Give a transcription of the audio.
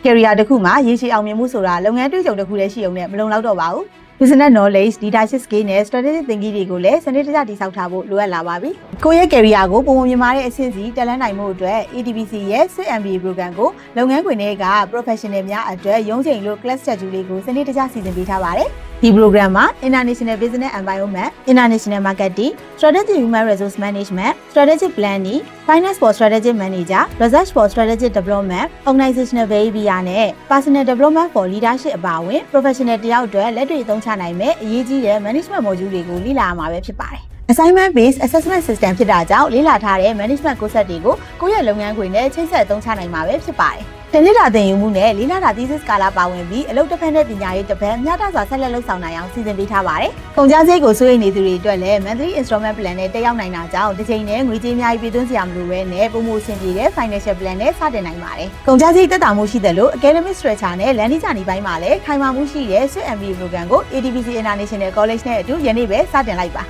career တစ်ခုမှာရေရှည်အောင်မြင်မှုဆိုတာလုပ်ငန်းတွေ့ကြုံတစ်ခုလည်းရှိုံနဲ့မလုံလောက်တော့ပါဘူး business knowledge leadership skill နဲ့ strategic thinking တွေကိုလည်းစနစ်တကျတည်ဆောက်ထားဖို့လိုအပ်လာပါပြီကိုယ့်ရဲ့ career ကိုပုံပုံမြင်မာတဲ့အဆင့်စီတက်လှမ်းနိုင်မှုအတွက် ATBC ရဲ့ MBA program ကိုလုပ်ငန်းခွင်တွေက professional များအတွက်ရုံးချိန်လို့ class schedule လေးကိုစနစ်တကျစီစဉ်ပေးထားပါတယ်ဒီ program မှာ international business environment, international marketing, strategic human resource management, strategic planning, finance for strategic manager, research for strategic development, organizational behavior နဲ့ personal development for leadership အပါအဝင် professional တယောက်အတွက်လက်တွေ့အသုံးချနိုင်မဲ့အရေးကြီးတဲ့ management module တွေကိုလေ့လာရမှာပဲဖြစ်ပါတယ်Assignment based assessment system ဖြစ်တာကြောင့်လေ့လာထားတဲ့ management concept တွေကိုကိုယ့်ရဲ့လုပ်ငန်းခွင်နဲ့ချိတ်ဆက်အသုံးချနိုင်မှာပဲဖြစ်ပါတယ်။တနည်းတာသင်ယူမှုနဲ့လေ့လာတာ thesis ကာလပါဝင်ပြီးအလုပ်တစ်ဖက်နဲ့ပညာရေးတစ်ဖက်မျှတစွာဆက်လက်လုပ်ဆောင်နိုင်အောင်စီစဉ်ပေးထားပါတယ်။ကုန်ကျစရိတ်ကိုစိုးရိမ်နေသူတွေအတွက်လည်း monthly installment plan နဲ့တက်ရောက်နိုင်တာကြောင့်တစ်ချိန်နဲ့ငွေကြေးအများကြီးပြည်သွင်းစရာမလိုဘဲနဲ့ပုံမှုအဆင်ပြေတဲ့ financial plan နဲ့စတင်နိုင်ပါတယ်။ကုန်ကျစရိတ်သက်သာမှုရှိတဲ့လို့ academic structure နဲ့ learning journey ဘိုင်းမှာလည်းခိုင်မာမှုရှိတဲ့ MBA program ကို ATBC International College နဲ့အတူယနေ့ပဲစတင်လိုက်ပါ